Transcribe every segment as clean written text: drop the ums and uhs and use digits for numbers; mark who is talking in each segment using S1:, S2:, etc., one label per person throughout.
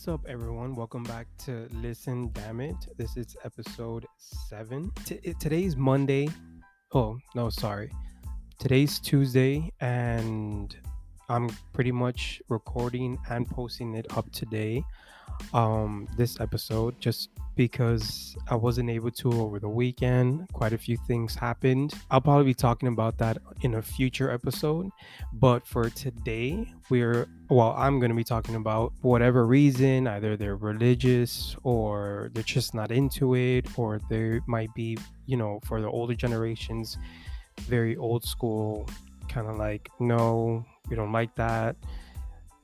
S1: What's up, everyone? Welcome back to Listen Damn It. This is episode 7. Today's Monday. Oh, no, sorry. Today's Tuesday, and I'm pretty much recording and posting it up today. This episode, just because I wasn't able to over the weekend. Quite a few things happened. I'll probably be talking about that in a future episode. But for today, I'm going to be talking about whatever reason, either they're religious or they're just not into it, or they might be, for the older generations, very old school, kind of like, no, we don't like that.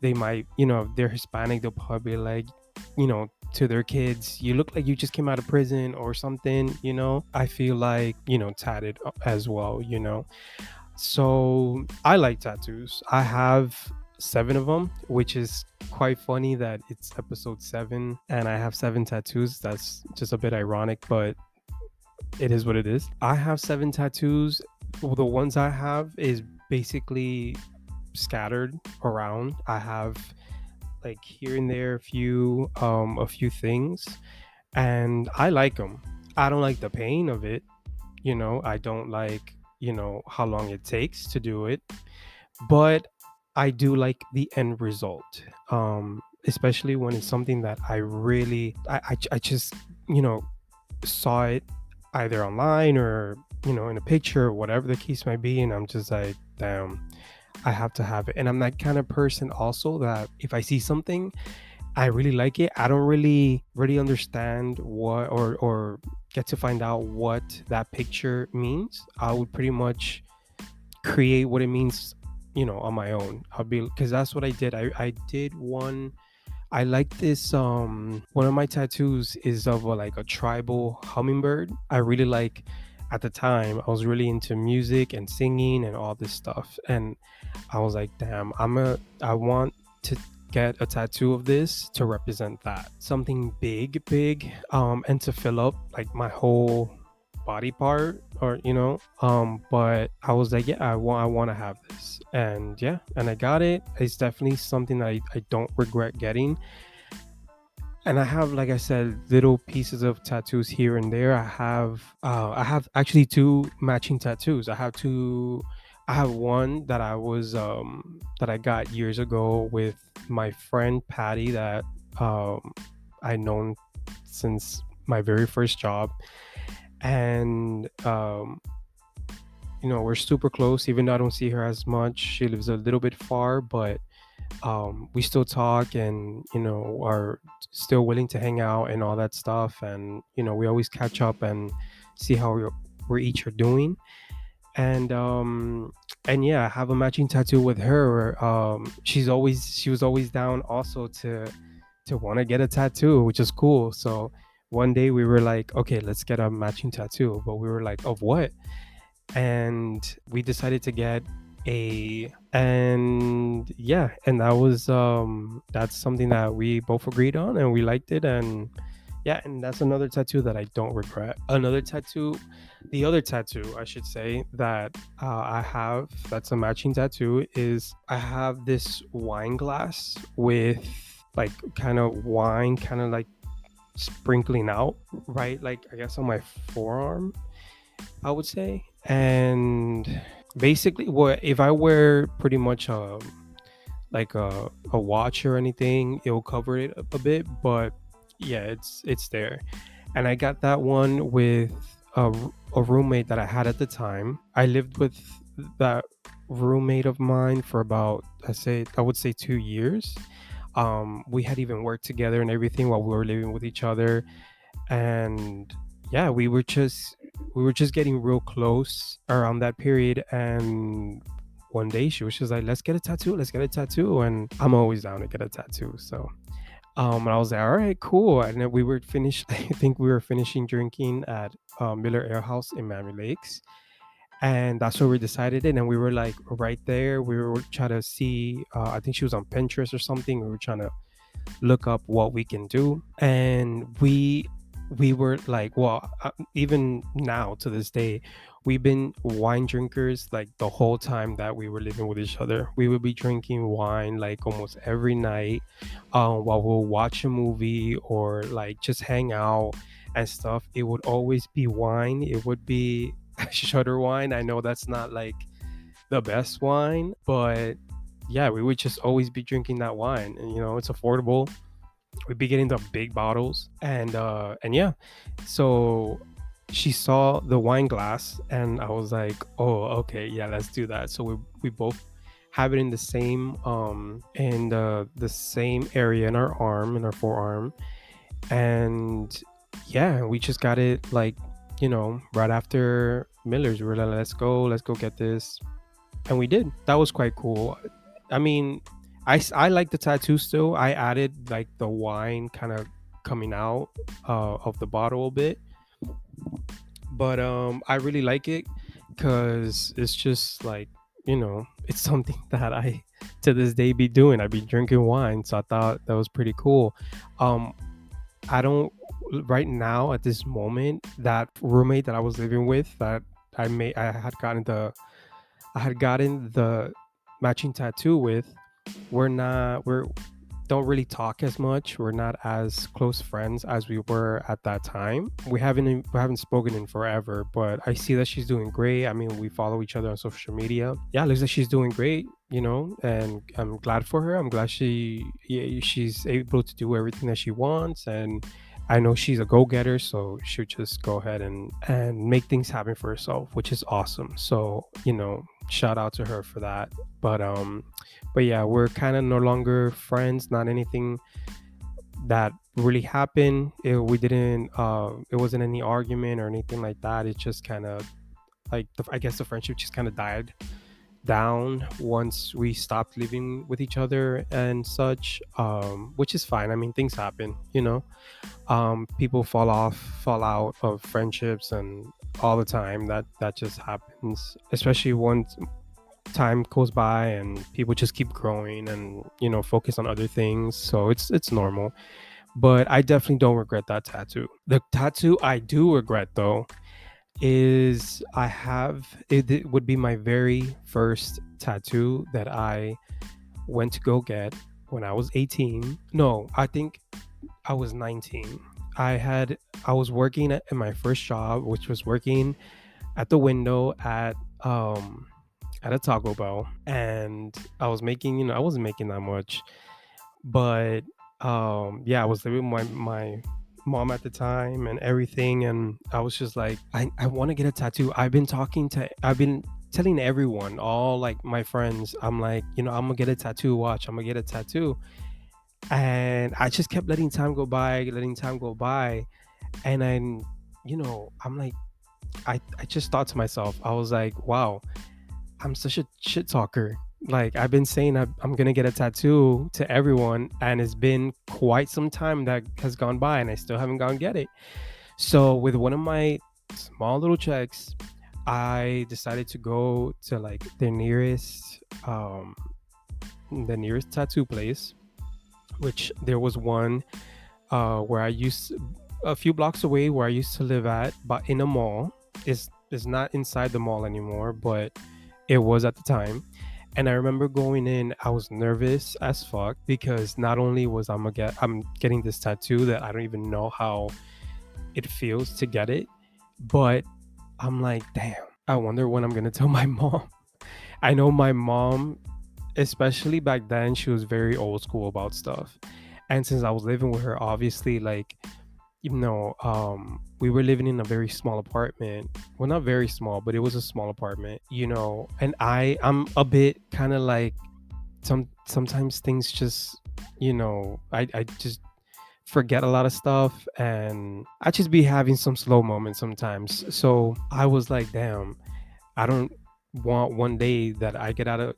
S1: They might, if they're Hispanic, they'll probably be like, to their kids, you look like you just came out of prison or something. I feel like, tatted as well. So I like tattoos. I have 7 of them, which is quite funny that it's episode 7 and I have 7 tattoos. That's just a bit ironic, but it is what it is. I have 7 tattoos. The ones I have is basically scattered around. I have like here and there a few things, and I like them. I don't like the pain of it. I don't like how long it takes to do it, but I do like the end result, especially when it's something that I really I just you know saw it either online or in a picture or whatever the case might be, and I'm just like, damn, I have to have it. And I'm that kind of person also that if I see something, I really like it, I don't really understand what or get to find out what that picture means. I would pretty much create what it means, on my own. I'll be, because that's what I did. I did one. I like this. One of my tattoos is of like a tribal hummingbird. I really like. At the time, I was really into music and singing and all this stuff, and I was like, damn, I want to get a tattoo of this to represent that, something big, and to fill up like my whole body part, or but I was like, yeah, I want to have this, and yeah, and I got it. It's definitely something that I don't regret getting. And I have, like I said, little pieces of tattoos here and there. I have actually 2 matching tattoos. I have one that I got years ago with my friend Patty, that I known since my very first job. And we're super close, even though I don't see her as much. She lives a little bit far, but we still talk, and are still willing to hang out and all that stuff. And we always catch up and see how we're each are doing. And yeah, I have a matching tattoo with her. She was always down also to want to get a tattoo, which is cool. So one day we were like, okay, let's get a matching tattoo, but we were like, of what? And we decided to get and yeah, and that's something that we both agreed on, and we liked it. And yeah, and that's another tattoo that I don't regret. The other tattoo, I should say, that I have, that's a matching tattoo, is I have this wine glass with like kind of wine, kind of like sprinkling out, right, like I guess on my forearm, I would say. And basically, what if I wear pretty much like a watch or anything, it'll cover it up a bit. But yeah, it's there. And I got that one with a roommate that I had at the time. I lived with that roommate of mine for about, I would say 2 years. We had even worked together and everything while we were living with each other. And yeah, we were just getting real close around that period. And one day she was just like, let's get a tattoo. And I'm always down to get a tattoo. So and I was like, all right, cool. And then we were finished. I think we were finishing drinking at Miller Ale House in Miami Lakes, and that's where we decided it. And we were like right there. We were trying to see. I think she was on Pinterest or something. We were trying to look up what we can do, and we we were like, well, even now to this day, we've been wine drinkers like the whole time that we were living with each other. We would be drinking wine like almost every night, while we'll watch a movie or like just hang out and stuff. It would always be wine. It would be Shutter wine. I know that's not like the best wine, but yeah, we would just always be drinking that wine, and it's affordable. We'd be getting the big bottles, and yeah. So she saw the wine glass, and I was like, oh, okay, yeah, let's do that. So we both have it in the same the same area in our arm, in our forearm. And yeah, we just got it like, right after Miller's. We were like, let's go get this. And we did. That was quite cool. I mean, I like the tattoo still. I added like the wine kind of coming out of the bottle a bit, but I really like it because it's just like, it's something that I to this day be doing. I be drinking wine, so I thought that was pretty cool. um I don't right now at this moment, that roommate that I was living with, that I had gotten the matching tattoo with. We're don't really talk as much. We're not as close friends as we were at that time. We haven't spoken in forever, but I see that she's doing great. I mean, we follow each other on social media. Yeah, it looks like she's doing great, and I'm glad for her. I'm glad she's able to do everything that she wants, and I know she's a go-getter, so she'll just go ahead and make things happen for herself, which is awesome. So, shout out to her for that. But yeah, we're kind of no longer friends. Not anything that really happened. We didn't. It wasn't any argument or anything like that. It just kind of like I guess the friendship just kind of died down once we stopped living with each other and such. Which is fine. I mean, things happen. People fall out of friendships and all the time. That just happens, especially once time goes by and people just keep growing and focus on other things. So it's normal. But I definitely don't regret that tattoo. The tattoo I do regret, though, is it would be my very first tattoo that I went to go get when I was 18. No, I think I was 19. I was working at my first job, which was working at the window at a Taco Bell, and I was making, I wasn't making that much, but yeah, I was living with my mom at the time and everything, and I was just like, I want to get a tattoo. I've been telling everyone, all like my friends, I'm like, I'm gonna get a tattoo. Watch, I'm gonna get a tattoo. And I just kept letting time go by, and then I'm like, I just thought to myself, I was like, wow, I'm such a shit talker. Like, I've been saying I'm gonna get a tattoo to everyone, and it's been quite some time that has gone by, and I still haven't gone get it. So with one of my small little checks, I decided to go to like the nearest tattoo place, which there was one where I used a few blocks away where I used to live at, but in a mall. Is not inside the mall anymore, but it was at the time. And I remember going in, I was nervous as fuck because not only was I'm getting this tattoo that I don't even know how it feels to get it, but I'm like, damn, I wonder when I'm gonna tell my mom. I know my mom, especially back then, she was very old school about stuff. And since I was living with her, obviously, like, we were living in a very small apartment. Well, not very small, but it was a small apartment, and I'm a bit kind of like, sometimes things just, I just forget a lot of stuff, and I just be having some slow moments sometimes. So I was like, damn, I don't want one day that I get out of,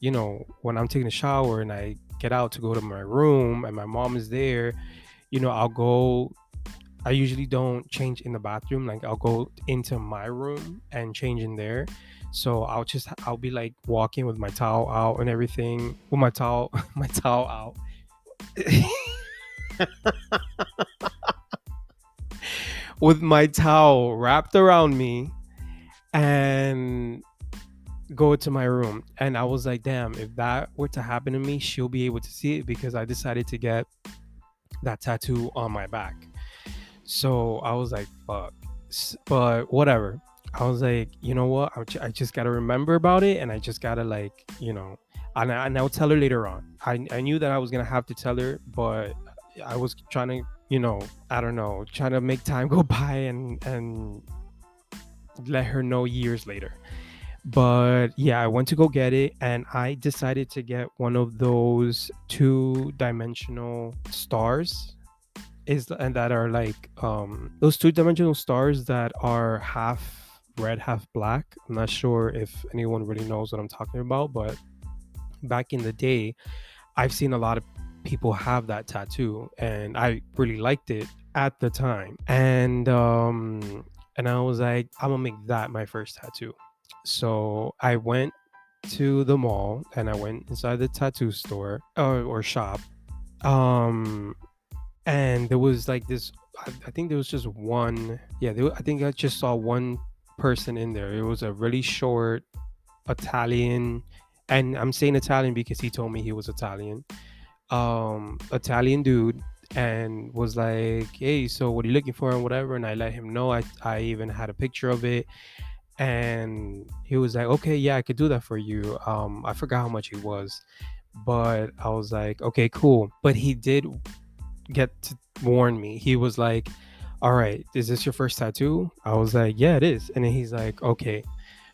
S1: when I'm taking a shower and I get out to go to my room and my mom is there, I'll go. I usually don't change in the bathroom. Like, I'll go into my room and change in there. So I'll be like walking with my towel out and everything, with my towel my towel out with my towel wrapped around me and go to my room. And I was like, damn, if that were to happen to me, she'll be able to see it because I decided to get that tattoo on my back. So I was like, fuck. But whatever. I was like, you know what? I just got to remember about it. And I just got to, like, and I'll tell her later on. I knew that I was going to have to tell her, but I was trying to, I don't know, trying to make time go by and let her know years later. But yeah, I went to go get it, and I decided to get one of those 2-dimensional stars, and that are like those 2-dimensional stars that are half red, half black. I'm not sure if anyone really knows what I'm talking about, but back in the day, I've seen a lot of people have that tattoo, and I really liked it at the time. And I was like, I'm gonna make that my first tattoo. So I went to the mall and I went inside the tattoo store or shop. And there was like this, I think there was just one. Yeah, I think I just saw one person in there. It was a really short Italian, and I'm saying Italian because he told me he was Italian. Italian dude, and was like, hey, so what are you looking for and whatever. And I let him know. I even had a picture of it, and he was like, okay, yeah, I could do that for you. I forgot how much it was, but I was like, okay, cool. But he did get to warn me. He was like, all right, is this your first tattoo? I was like, yeah, it is. And then he's like, okay,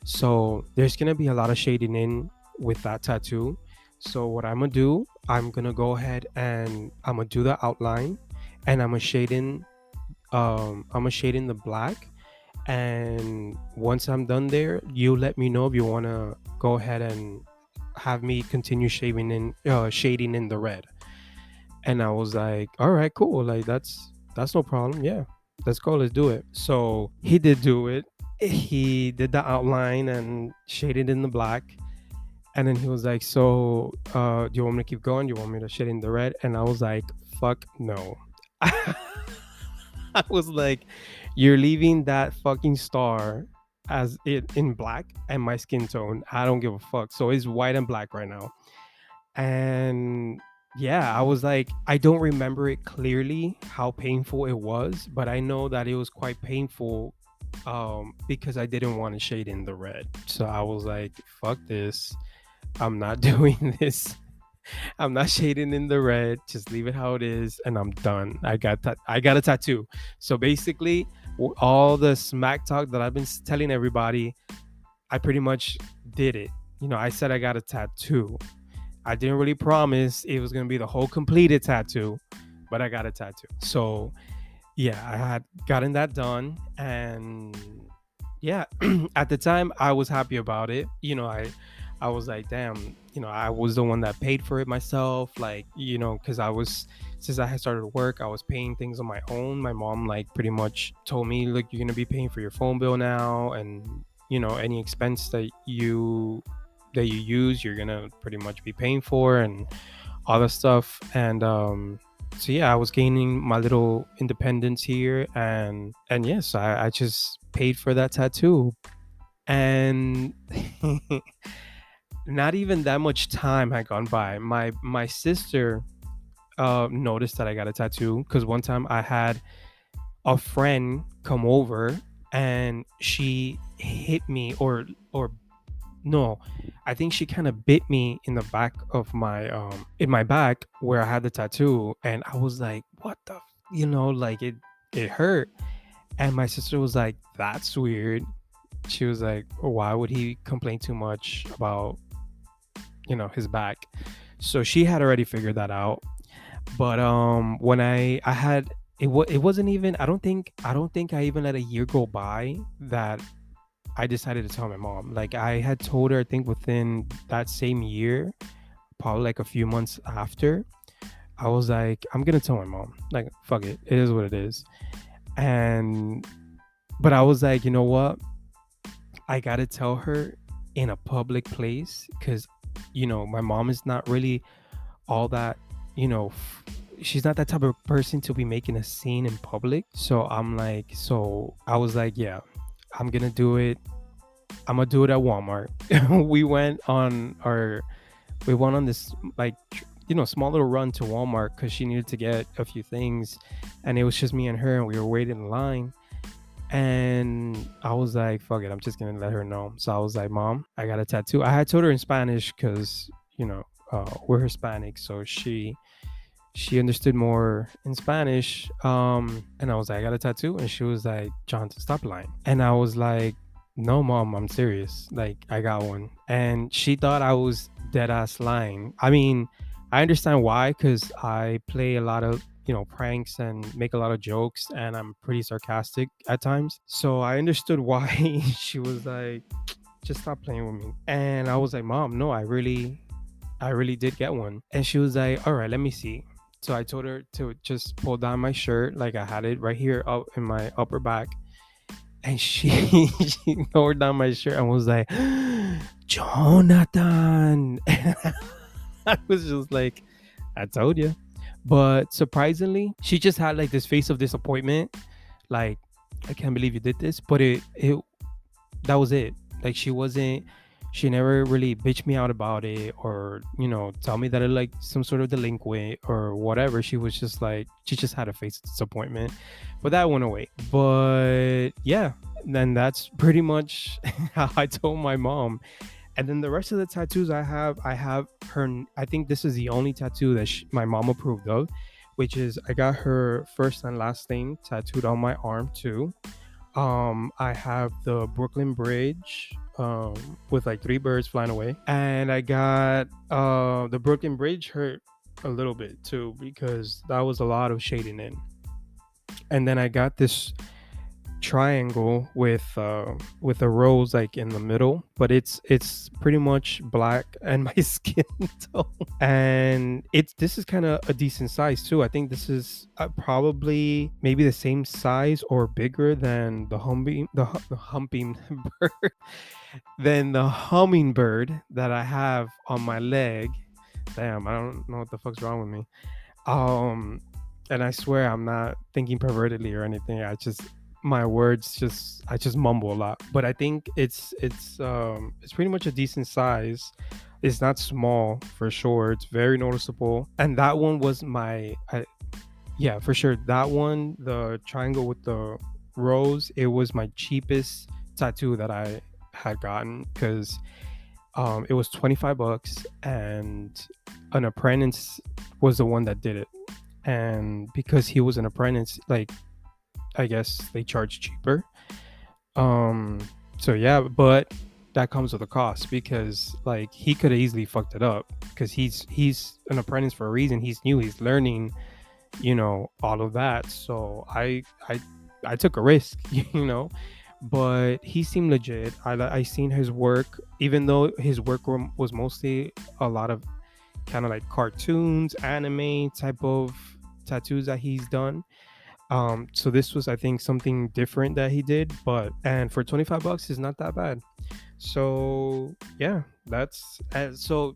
S1: so there's gonna be a lot of shading in with that tattoo. So what I'm gonna do, I'm gonna go ahead and I'm gonna do the outline, and I'm gonna shade in the black. And once I'm done there, you let me know if you want to go ahead and have me continue shading in the red. And I was like, all right, cool, like that's no problem. Yeah, let's go, let's do it. So he did do it. He did the outline and shaded in the black. And then he was like, so do you want me to keep going? Do you want me to shade in the red? And I was like, fuck no. I was like, you're leaving that fucking star as it in black and my skin tone. I don't give a fuck. So it's white and black right now. And yeah, I was like, I don't remember it clearly how painful it was, but I know that it was quite painful because I didn't want to shade in the red. So I was like, fuck this. I'm not doing this. I'm not shading in the red. Just leave it how it is, and I'm done. I got a tattoo. So basically, all the smack talk that I've been telling everybody, I pretty much did it. I said I got a tattoo. I didn't really promise it was gonna be the whole completed tattoo, but I got a tattoo. So yeah, I had gotten that done, and yeah, at the time I was happy about it. I was like, damn, I was the one that paid for it myself. Like, because since I had started work, I was paying things on my own. My mom, like, pretty much told me, look, you're going to be paying for your phone bill now. And, any expense that you use, you're going to pretty much be paying for and all that stuff. And, so yeah, I was gaining my little independence here. And yes, I just paid for that tattoo. And not even that much time had gone by. My sister noticed that I got a tattoo because one time I had a friend come over and she hit me or no, I think she kind of bit me in the back of my in my back where I had the tattoo, and I was like, what the like it hurt. And my sister was like, that's weird. She was like, why would he complain too much about his back? So she had already figured that out. But when I had it wasn't even, I don't think I even let a year go by that I decided to tell my mom. Like, I had told her, I think within that same year, probably like a few months after, I was like, I'm gonna tell my mom, like, fuck it, it is what it is. But I was like, you know what, I gotta tell her in a public place, because my mom is not really all that she's not that type of person to be making a scene in public. So I was like, yeah, I'm gonna do it. I'm gonna do it at Walmart. we went on our we went on this like small little run to Walmart because she needed to get a few things, and it was just me and her, and we were waiting in line. And I was like, fuck it, I'm just gonna let her know. So I was like, Mom, I got a tattoo. I had told her in Spanish because we're Hispanic, so she understood more in Spanish. And I was like, I got a tattoo, and she was like, John, stop lying. And I was like, no, Mom, I'm serious. Like, I got one. And she thought I was dead ass lying. I mean, I understand why, because I play a lot of pranks and make a lot of jokes, and I'm pretty sarcastic at times. So I understood why she was like, just stop playing with me. And I was like, Mom, no, I really did get one. And she was like, all right, let me see. So I told her to just pull down my shirt, like I had it right here up in my upper back. And she lowered down my shirt and was like, Jonathan. And I was just like, I told you. But surprisingly, she just had like this face of disappointment. Like, I can't believe you did this. But it that was it. Like, she never really bitched me out about it, or tell me that I like some sort of delinquent or whatever. She was just like, she just had a face of disappointment, but that went away. But yeah, then that's pretty much how I told my mom. And then the rest of the tattoos I have her. I think this is the only tattoo that my mom approved of, which is I got her first and last name tattooed on my arm too. I have the Brooklyn Bridge with like 3 birds flying away, and I got the Brooklyn Bridge hurt a little bit too because that was a lot of shading in. And then I got this triangle with a rose like in the middle, but it's pretty much black and my skin tone. And this is kind of a decent size too. I think this is probably maybe the same size or bigger than the humping bird than the hummingbird that I have on my leg. Damn, I don't know what the fuck's wrong with me. And I swear I'm not thinking pervertedly or anything. My words I just mumble a lot. But I think it's pretty much a decent size. It's not small for sure. It's very noticeable. And that one was yeah, for sure. That one, the triangle with the rose, it was my cheapest tattoo that I had gotten, because it was $25, and an apprentice was the one that did it. And because he was an apprentice, like, I guess they charge cheaper. So yeah, but that comes with a cost, because like he could have easily fucked it up, because he's an apprentice for a reason. He's new, he's learning, all of that. So I took a risk, but he seemed legit. I seen his work, even though his work was mostly a lot of kind of like cartoons, anime type of tattoos that he's done. So this was, I think, something different that he did, and for $25 is not that bad. So yeah, so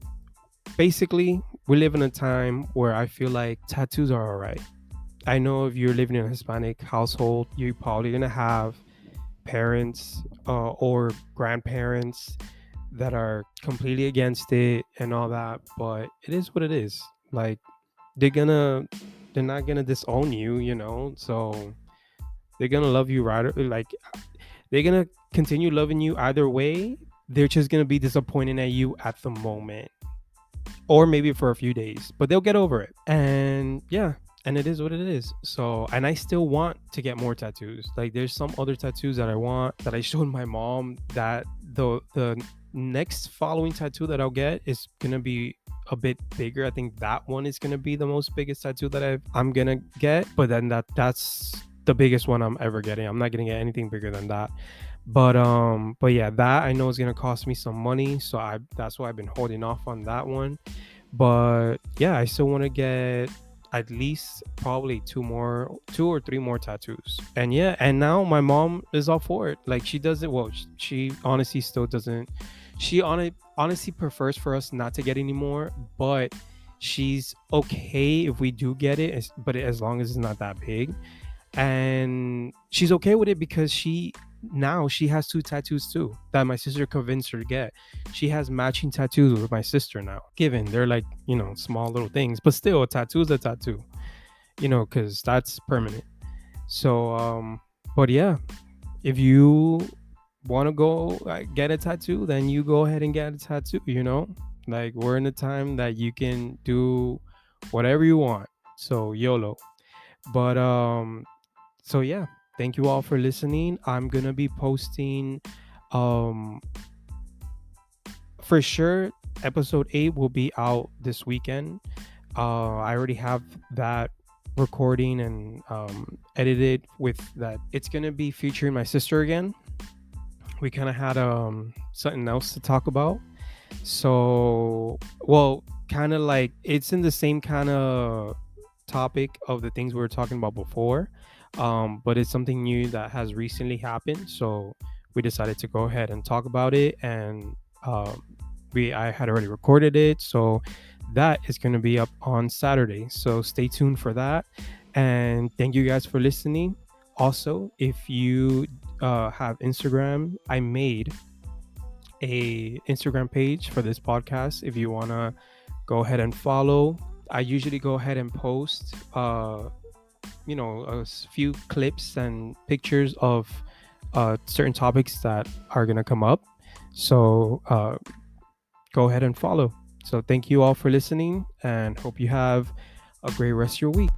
S1: basically we live in a time where I feel like tattoos are all right. I know if you're living in a Hispanic household, you're probably gonna have parents or grandparents that are completely against it and all that, but it is what it is. Like, they're not gonna disown you, so they're gonna love you, right? Like, they're gonna continue loving you either way. They're just gonna be disappointed at you at the moment, or maybe for a few days, but they'll get over it. And yeah, and it is what it is. So, and I still want to get more tattoos. Like, there's some other tattoos that I want, that I showed my mom, that the next following tattoo that I'll get is gonna be a bit bigger. I think that one is gonna be the most biggest tattoo that I'm gonna get, but then that's the biggest one I'm ever getting. I'm not gonna get anything bigger than that. But yeah, that I know is gonna cost me some money, so that's why I've been holding off on that one. But yeah, I still want to get at least probably 2 or 3 more tattoos. And yeah, and now my mom is all for it. Like, she doesn't, well, she honestly still doesn't, she honestly prefers for us not to get any more, but she's okay if we do get it, but as long as it's not that big. And she's okay with it because she has 2 tattoos too that my sister convinced her to get. She has matching tattoos with my sister now. Given they're like, small little things, but still a tattoo is a tattoo, because that's permanent. So but yeah, if you want to go get a tattoo, then you go ahead and get a tattoo. Like, we're in a time that you can do whatever you want, so YOLO. But so yeah, thank you all for listening. I'm gonna be posting um for sure episode 8 will be out this weekend. I already have that recording and edited with that. It's gonna be featuring my sister again. We kind of had something else to talk about. So, well, kind of like it's in the same kind of topic of the things we were talking about before, but it's something new that has recently happened. So we decided to go ahead and talk about it, and I had already recorded it, so that is going to be up on Saturday. So stay tuned for that, and thank you guys for listening. Also, if you have Instagram, I made a Instagram page for this podcast. If you want to go ahead and follow, I usually go ahead and post a few clips and pictures of certain topics that are going to come up. So go ahead and follow. So thank you all for listening, and hope you have a great rest of your week.